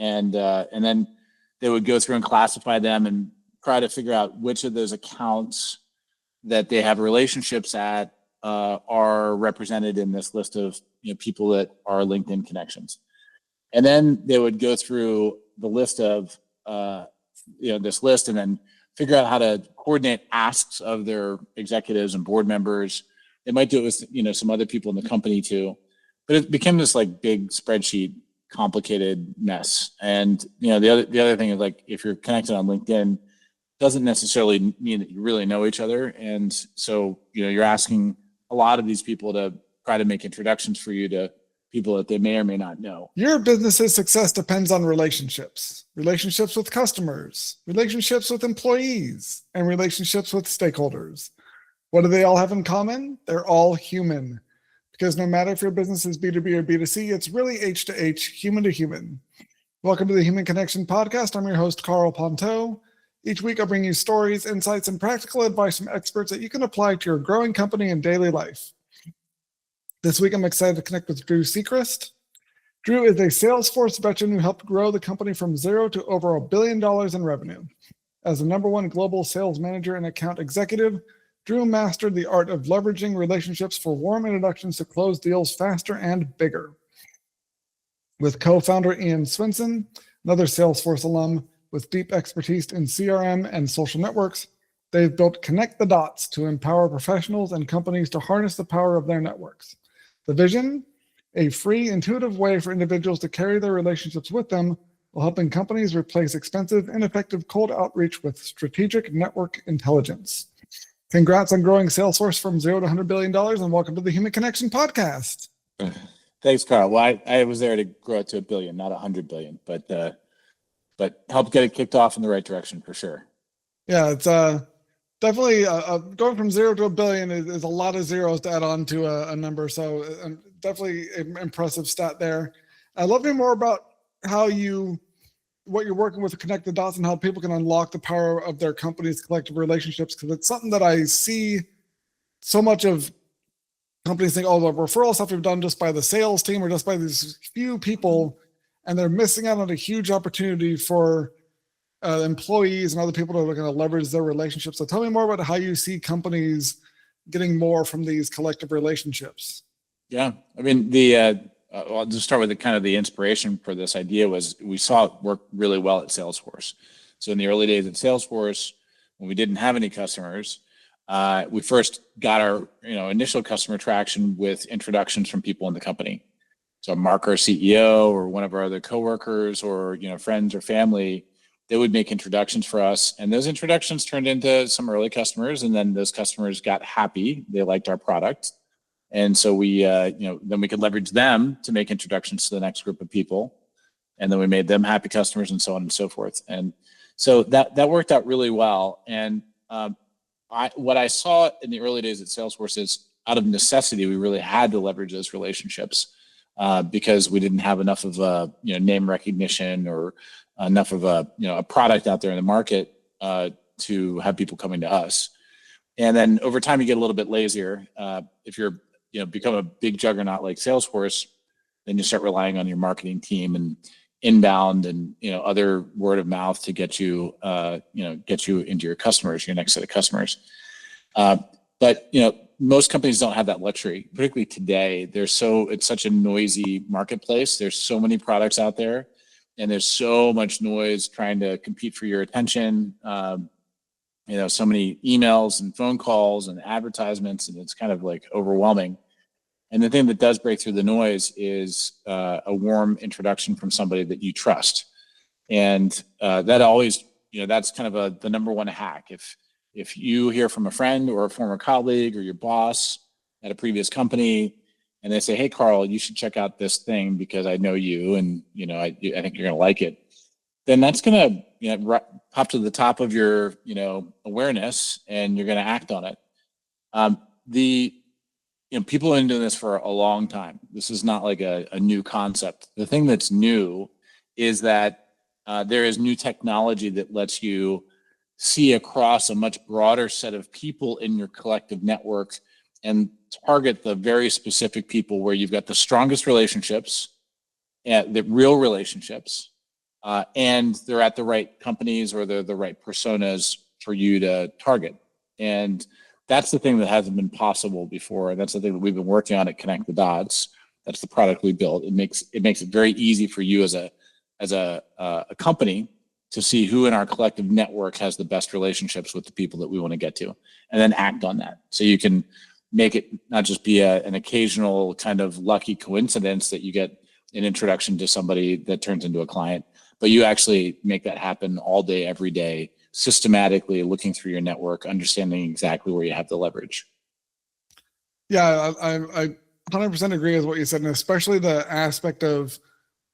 and then they would go through and classify them and try to figure out which of those accounts that they have relationships at are represented in this list of people that are LinkedIn connections. And then they would go through the list of this list and then figure out how to coordinate asks of their executives and board members. They might do it with some other people in the company too, but it became this like big spreadsheet, complicated mess. And the other thing is, like, if you're connected on LinkedIn, doesn't necessarily mean that you really know each other. And so you're asking a lot of these people to try to make introductions for you to people that they may or may not know. Your business's success depends on relationships with customers, relationships with employees, and relationships with stakeholders. What do they all have in common? They're all human. Because no matter if your business is B2B or B2C, it's really H to H, human to human. Welcome to the Human Connection Podcast. I'm your host, Carl Ponto. Each week, I'll bring you stories, insights, and practical advice from experts that you can apply to your growing company and daily life. This week, I'm excited to connect with Drew Sechrist. Drew is a Salesforce veteran who helped grow the company from zero to over $1 billion in revenue. As the #1 global sales manager and account executive, Drew mastered the art of leveraging relationships for warm introductions to close deals faster and bigger. With co-founder Ian Swinson, another Salesforce alum with deep expertise in CRM and social networks, they've built Connect the Dots to empower professionals and companies to harness the power of their networks. The vision? A free, intuitive way for individuals to carry their relationships with them while helping companies replace expensive, ineffective cold outreach with strategic network intelligence. Congrats on growing Salesforce from zero to $100 billion, and welcome to the Human Connection Podcast. Thanks, Carl. Well, I was there to grow it to $1 billion, not $100 billion, but help get it kicked off in the right direction for sure. Yeah, it's definitely going from zero to $1 billion is a lot of zeros to add on to a number. So definitely an impressive stat there. I'd love to hear more about what you're working with to connect the dots and how people can unlock the power of their company's collective relationships, because it's something that I see so much of. Companies think, the referral stuff we've done just by the sales team or just by these few people, and they're missing out on a huge opportunity for employees and other people that are looking to leverage their relationships. So tell me more about how you see companies getting more from these collective relationships. Yeah, I mean, I'll just start with the inspiration for this idea was we saw it work really well at Salesforce. So in the early days at Salesforce, when we didn't have any customers, we first got our initial customer traction with introductions from people in the company. So Marc, our CEO, or one of our other coworkers, or friends or family, they would make introductions for us, and those introductions turned into some early customers, and then those customers got happy, they liked our product, and so we then we could leverage them to make introductions to the next group of people, and then we made them happy customers, and so on and so forth. And so that worked out really well. And what I saw in the early days at Salesforce is, out of necessity, we really had to leverage those relationships because we didn't have enough of a name recognition or enough of a product out there in the market to have people coming to us. And then over time, you get a little bit lazier. If you're become a big juggernaut like Salesforce, then you start relying on your marketing team and inbound and other word of mouth to get you into your customers, your next set of customers. But most companies don't have that luxury, particularly today. It's such a noisy marketplace. There's so many products out there, and there's so much noise trying to compete for your attention. So many emails and phone calls and advertisements, and it's kind of like overwhelming. And the thing that does break through the noise is a warm introduction from somebody that you trust. And that always, that's kind of the #1 hack. If you hear from a friend or a former colleague or your boss at a previous company, and they say, "Hey, Carl, you should check out this thing because I know you, and I think you're going to like it," then that's going to pop to the top of your awareness, and you're going to act on it. People have been doing this for a long time. This is not like a new concept. The thing that's new is that there is new technology that lets you see across a much broader set of people in your collective network and target the very specific people where you've got the strongest relationships, the real relationships, and they're at the right companies or they're the right personas for you to target. And that's the thing that hasn't been possible before. And that's the thing that we've been working on at Connect the Dots. That's the product we built. It makes it very easy for you as a company to see who in our collective network has the best relationships with the people that we want to get to, and then act on that. So you can make it not just be an occasional kind of lucky coincidence that you get an introduction to somebody that turns into a client, but you actually make that happen all day, every day, systematically looking through your network, understanding exactly where you have the leverage. Yeah, I 100% agree with what you said, and especially the aspect of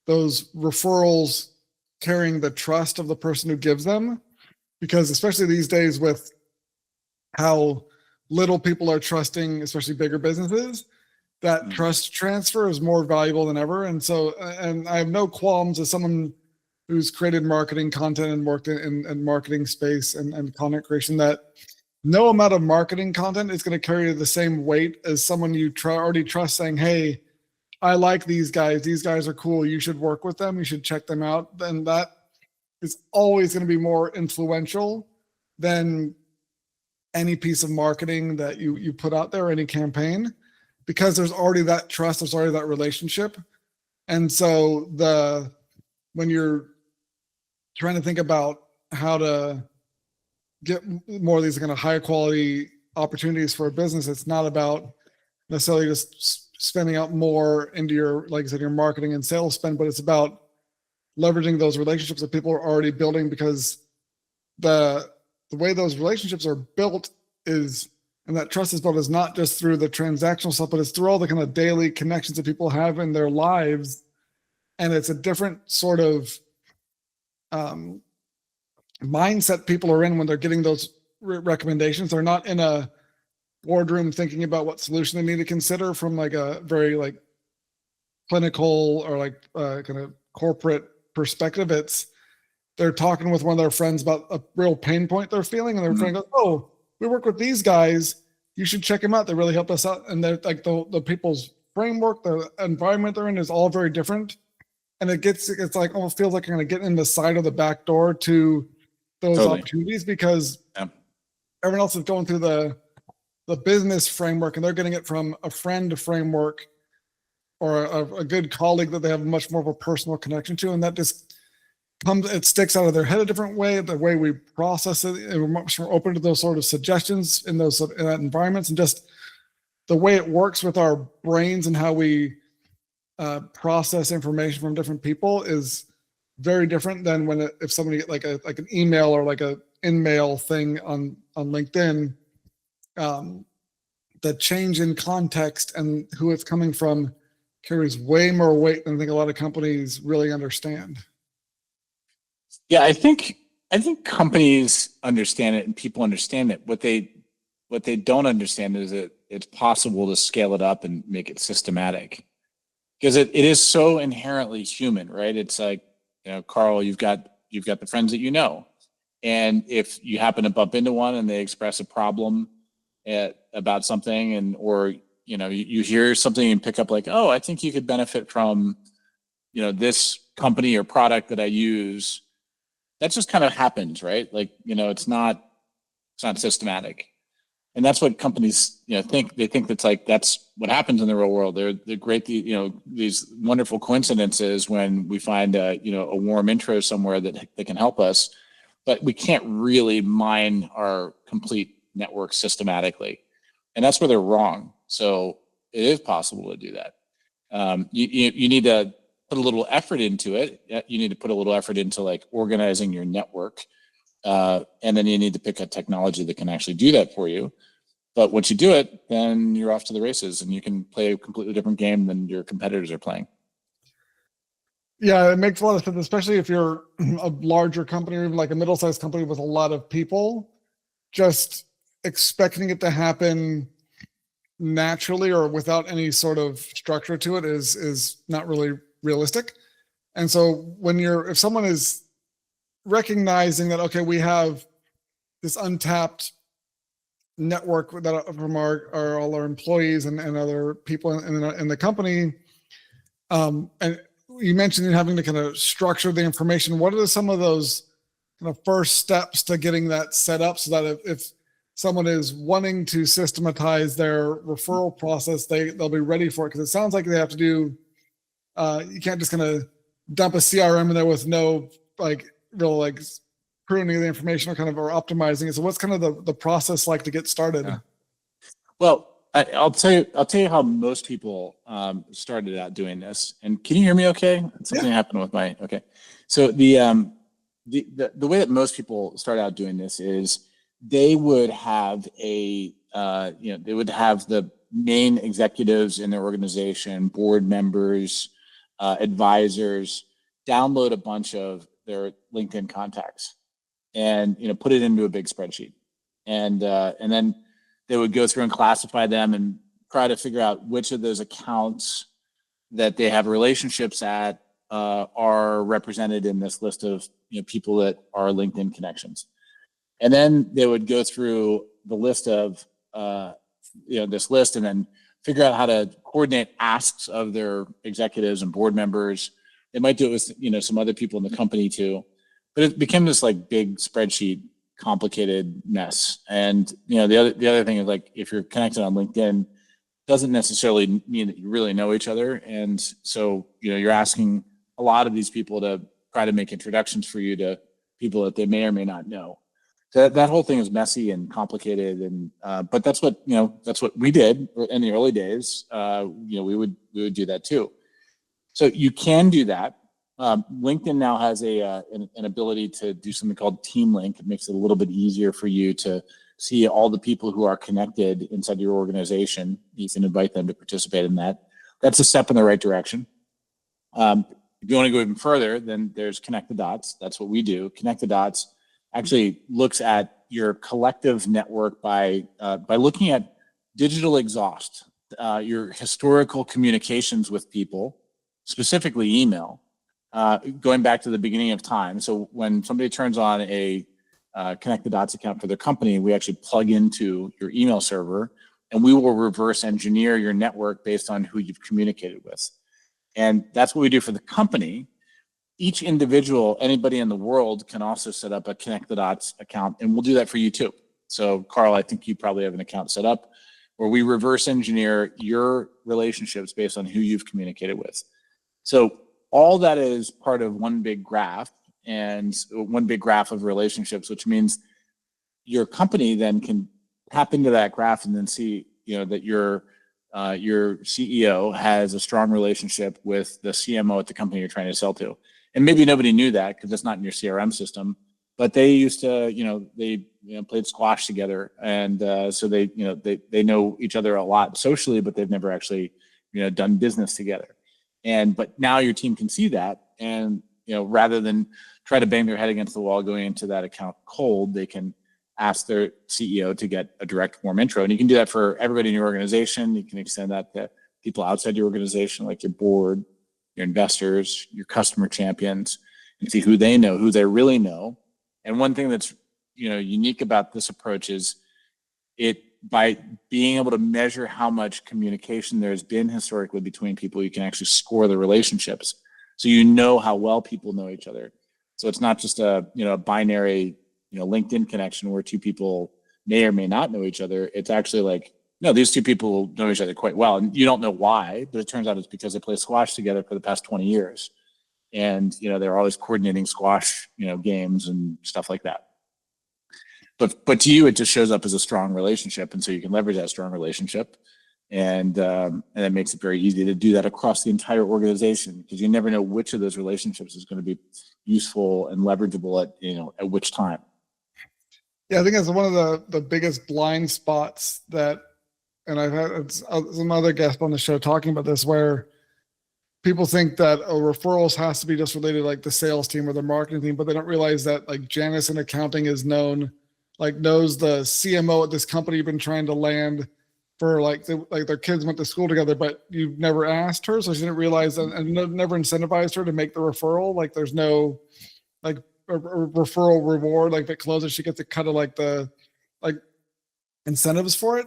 those referrals carrying the trust of the person who gives them, because especially these days with how little people are trusting, especially bigger businesses, that trust transfer is more valuable than ever. And so, and I have no qualms as someone who's created marketing content and worked in marketing space and content creation, that no amount of marketing content is going to carry the same weight as someone you already trust saying, hey, I like these guys. These guys are cool. You should work with them. You should check them out. Then that is always going to be more influential than any piece of marketing that you put out there, any campaign, because there's already that trust, there's already that relationship. And so when you're trying to think about how to get more of these kind of high quality opportunities for a business, it's not about necessarily just spending out more into your, like I said, your marketing and sales spend, but it's about leveraging those relationships that people are already building, because the way those relationships are built is, and that trust is built, is not just through the transactional stuff, but it's through all the kind of daily connections that people have in their lives. And it's a different sort of mindset people are in when they're getting those recommendations. They're not in a boardroom thinking about what solution they need to consider from like a very like clinical or like kind of corporate perspective. It's they're talking with one of their friends about a real pain point they're feeling, and their friend goes, "Oh, we work with these guys. You should check them out. They really help us out." And they're like the people's framework, the environment they're in is all very different, and it's like almost feels like you're going to get in the side of the back door to those opportunities, because everyone else is going through the business framework, and they're getting it from a friend framework or a good colleague that they have much more of a personal connection to. And that just it sticks out of their head a different way, the way we process it. And we're much more open to those sort of suggestions in those in that environments, and just the way it works with our brains and how we process information from different people is very different than when if somebody like an email or like a in-mail thing on LinkedIn. The change in context and who it's coming from carries way more weight than I think a lot of companies really understand. Yeah, I think companies understand it and people understand it. What they don't understand is that it's possible to scale it up and make it systematic, because it is so inherently human, right? It's like, Carl, you've got the friends that you know, and if you happen to bump into one and they express a problem about something, or you hear something and pick up like, oh, I think you could benefit from this company or product that I use. That just kind of happens, right? Like, it's not systematic. And that's what companies think. They think that's what happens in the real world. They're great, these wonderful coincidences when we find a warm intro somewhere that can help us, but we can't really mine our complete network systematically, and that's where they're wrong. So it is possible to do that. You need to put a little effort into it. You need to put a little effort into like organizing your network, and then you need to pick a technology that can actually do that for you. But once you do it, then you're off to the races, and you can play a completely different game than your competitors are playing. Yeah, it makes a lot of sense, especially if you're a larger company or even like a middle-sized company with a lot of people. Just expecting it to happen naturally or without any sort of structure to it is not really realistic. And so if someone is recognizing that, okay, we have this untapped network that from all our employees and other people in the company, and you mentioned having to kind of structure the information. What are some of those kind of first steps to getting that set up so that if someone is wanting to systematize their referral process, they'll be ready for it? Because it sounds like they have to do, you can't just kind of dump a CRM in there with no like real like pruning of the information or optimizing it. So what's kind of the process like to get started? Yeah. Well, I'll tell you how most people started out doing this. And can you hear me okay? Something happened with my, okay. So the way that most people start out doing this is they would have they would have the main executives in their organization, board members, advisors, download a bunch of their LinkedIn contacts and put it into a big spreadsheet, and then they would go through and classify them and try to figure out which of those accounts that they have relationships at are represented in this list of people that are LinkedIn connections. And then they would go through the list of this list and then figure out how to coordinate asks of their executives and board members. They might do it with some other people in the company too, but it became this like big spreadsheet, complicated mess. And the other thing is, like, if you're connected on LinkedIn, doesn't necessarily mean that you really know each other. And so you're asking a lot of these people to try to make introductions for you to people that they may or may not know. So that whole thing is messy and complicated, and but that's what we did in the early days. We would do that too. So you can do that. LinkedIn now has an ability to do something called Team Link. It makes it a little bit easier for you to see all the people who are connected inside your organization. You can invite them to participate in that. That's a step in the right direction. If you want to go even further, then there's Connect the Dots. That's what we do. Connect the Dots actually looks at your collective network by looking at digital exhaust, your historical communications with people, specifically email, going back to the beginning of time. So when somebody turns on a Connect the Dots account for their company, we actually plug into your email server, and we will reverse engineer your network based on who you've communicated with. And that's what we do for the company. Each individual, anybody in the world, can also set up a Connect the Dots account, and we'll do that for you too. So Carl, I think you probably have an account set up where we reverse engineer your relationships based on who you've communicated with. So all that is part of one big graph, and one big graph of relationships, which means your company then can tap into that graph and then see that your CEO has a strong relationship with the CMO at the company you're trying to sell to. And maybe nobody knew that because it's not in your CRM system, but they used to, played squash together, and so they know each other a lot socially, but they've never actually, done business together. But now your team can see that, and rather than try to bang their head against the wall going into that account cold, they can ask their CEO to get a direct warm intro. And you can do that for everybody in your organization. You can extend that to people outside your organization, like your board, your investors, your customer champions, and see who they know, who they really know. And one thing that's unique about this approach is by being able to measure how much communication there's been historically between people, you can actually score the relationships. So how well people know each other. So it's not just a binary LinkedIn connection where two people may or may not know each other. It's actually like, no, these two people know each other quite well, and you don't know why, but it turns out it's because they play squash together for the past 20 years. And they're always coordinating squash games and stuff like that. But to you, it just shows up as a strong relationship, and so you can leverage that strong relationship, and it makes it very easy to do that across the entire organization, because you never know which of those relationships is going to be useful and leverageable at which time. Yeah, I think that's one of the biggest blind spots that, and I've had some other guests on the show talking about this, where people think that referrals has to be just related to like the sales team or the marketing team, but they don't realize that like Janice in accounting knows the CMO at this company you've been trying to land for like their kids went to school together, but you've never asked her, so she didn't realize and never incentivized her to make the referral. Like there's no like a referral reward, like if it closes, she gets a cut of like the incentives for it.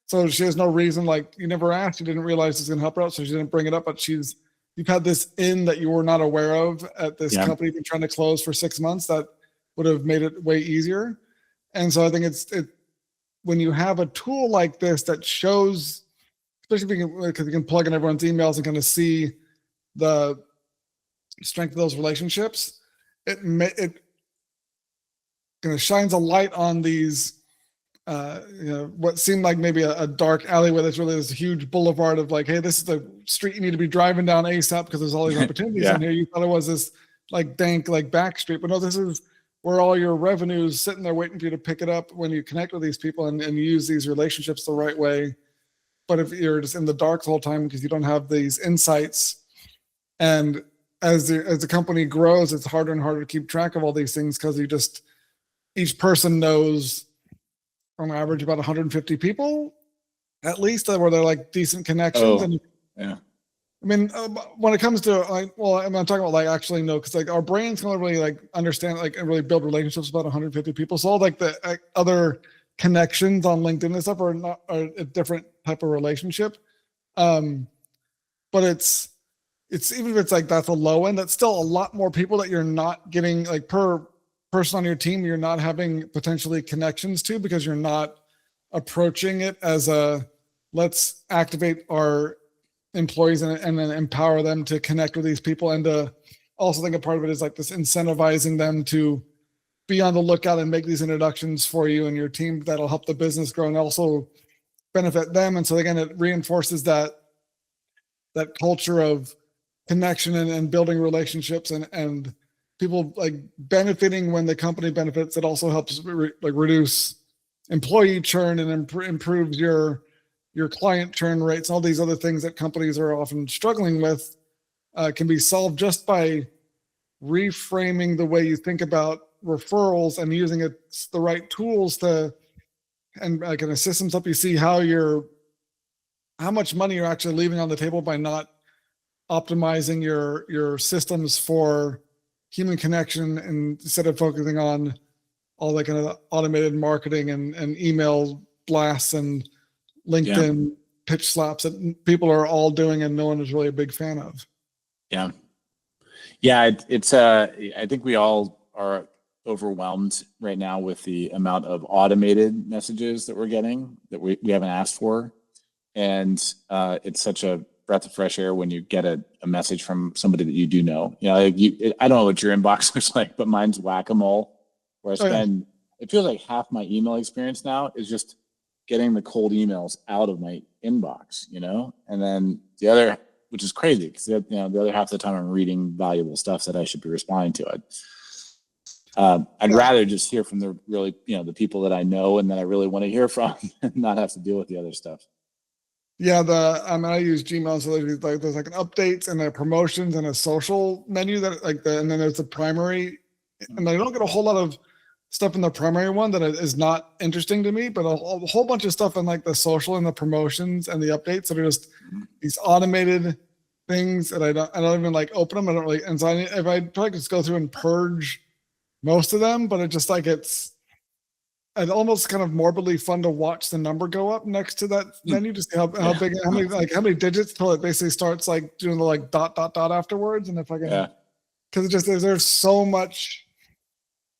So she has no reason, like you never asked, you didn't realize it's gonna help her out, so she didn't bring it up, but she's you've had this in that you were not aware of at this Yeah. company you've been trying to close for 6 months that would have made it way easier. And so I think when you have a tool like this that shows, especially because you can plug in everyone's emails and kind of see the strength of those relationships, it kind of shines a light on these, what seemed like maybe a dark alleyway that's really this huge boulevard of like, hey, this is the street you need to be driving down ASAP because there's all these opportunities Yeah. in here. You thought it was this like dank, like back street, but no, this is where all your revenue's sitting there waiting for you to pick it up when you connect with these people and use these relationships the right way. But if you're just in the dark the whole time because you don't have these insights, and as the company grows, it's harder and harder to keep track of all these things because each person knows on average about 150 people at least where they're like decent connections. And yeah. I mean, when it comes to like, well, I'm not talking about like actually no, because like our brains can only really like understand like and really build relationships with about 150 people. So all like the other connections on LinkedIn and stuff are a different type of relationship. But it's even if it's like that's a low end, that's still a lot more people that you're not getting like per person on your team you're not having potentially connections to because you're not approaching it as a let's activate our employees and then empower them to connect with these people, and to also think a part of it is like this incentivizing them to be on the lookout and make these introductions for you and your team that'll help the business grow and also benefit them. And so again, it reinforces that culture of connection and building relationships and people like benefiting when the company benefits. It also helps reduce employee churn and improves your client churn rates. All these other things that companies are often struggling with can be solved just by reframing the way you think about referrals and using the right tools and like in a systems help you see how much money you're actually leaving on the table by not optimizing your systems for human connection, and instead of focusing on all that kind of automated marketing and email blasts and LinkedIn pitch slaps that people are all doing and no one is really a big fan of. Yeah. It's I think we all are overwhelmed right now with the amount of automated messages that we're getting that we haven't asked for. And it's such a breath of fresh air when you get a message from somebody that you do know. I don't know what your inbox looks like, but mine's whack-a-mole, where I spend, it feels like half my email experience now is just getting the cold emails out of my inbox, and then the other, which is crazy because the other half of the time I'm reading valuable stuff that I should be responding to it. I'd rather just hear from the really, the people that I know and that I really want to hear from and not have to deal with the other stuff. Yeah, I use Gmail, so there's like an updates and a promotions and a social menu that and then there's the primary, and I don't get a whole lot of stuff in the primary one that is not interesting to me, but a whole bunch of stuff in like the social and the promotions and the updates that are just these automated things that I don't even like open them. I don't really, and so if I probably just go through and purge most of them, but it just like it's almost kind of morbidly fun to watch the number go up next to that menu, just how big, how many digits till it basically starts like doing the like dot afterwards. And if I can, because it just there's so much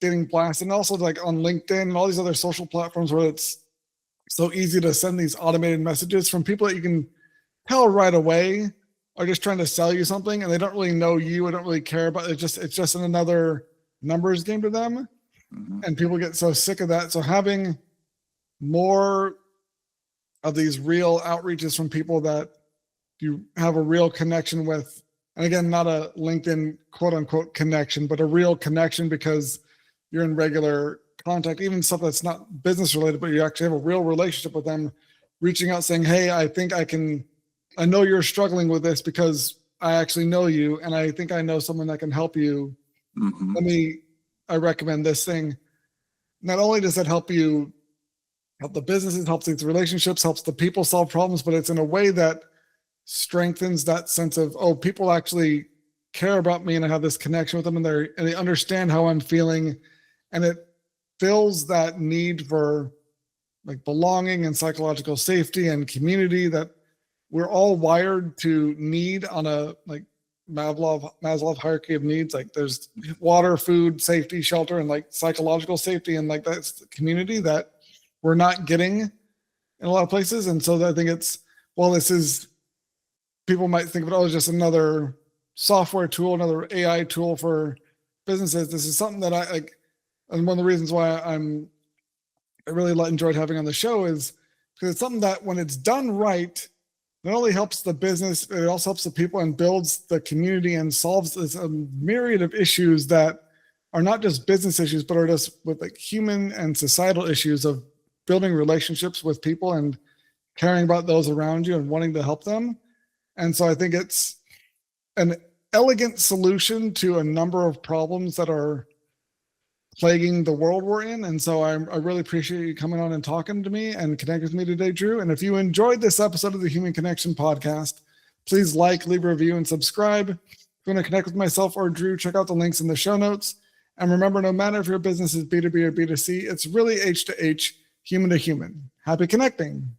getting blasted, and also like on LinkedIn and all these other social platforms where it's so easy to send these automated messages from people that you can tell right away are just trying to sell you something, and they don't really know you. I don't really care about it. It's just another numbers game to them. And people get so sick of that. So having more of these real outreaches from people that you have a real connection with, and again, not a LinkedIn quote unquote connection, but a real connection because you're in regular contact, even stuff that's not business related, but you actually have a real relationship with them, reaching out saying, hey, I know you're struggling with this because I actually know you, and I think I know someone that can help you. I recommend this thing. Not only does it help the businesses, helps these relationships, helps the people solve problems, but it's in a way that strengthens that sense of, oh, people actually care about me and I have this connection with them, and they understand how I'm feeling. And it fills that need for like belonging and psychological safety and community that we're all wired to need on a like Maslow hierarchy of needs. Like there's water, food, safety, shelter, and like psychological safety, and like that's the community that we're not getting in a lot of places. And so I think it's, well, this is, people might think of it as just another software tool, another AI tool for businesses. This is something that I like, and one of the reasons why I really enjoyed having on the show is because it's something that when it's done right, not only helps the business, it also helps the people and builds the community and solves this myriad of issues that are not just business issues, but are just with like human and societal issues of building relationships with people and caring about those around you and wanting to help them. And so I think it's an elegant solution to a number of problems that are plaguing the world we're in. And so I really appreciate you coming on and talking to me and connecting with me today, Drew. And if you enjoyed this episode of the Human Connection podcast, please like, leave a review, and subscribe. If you want to connect with myself or Drew, check out the links in the show notes. And remember, no matter if your business is B2B or B2C, it's really H to H, human to human. Happy connecting.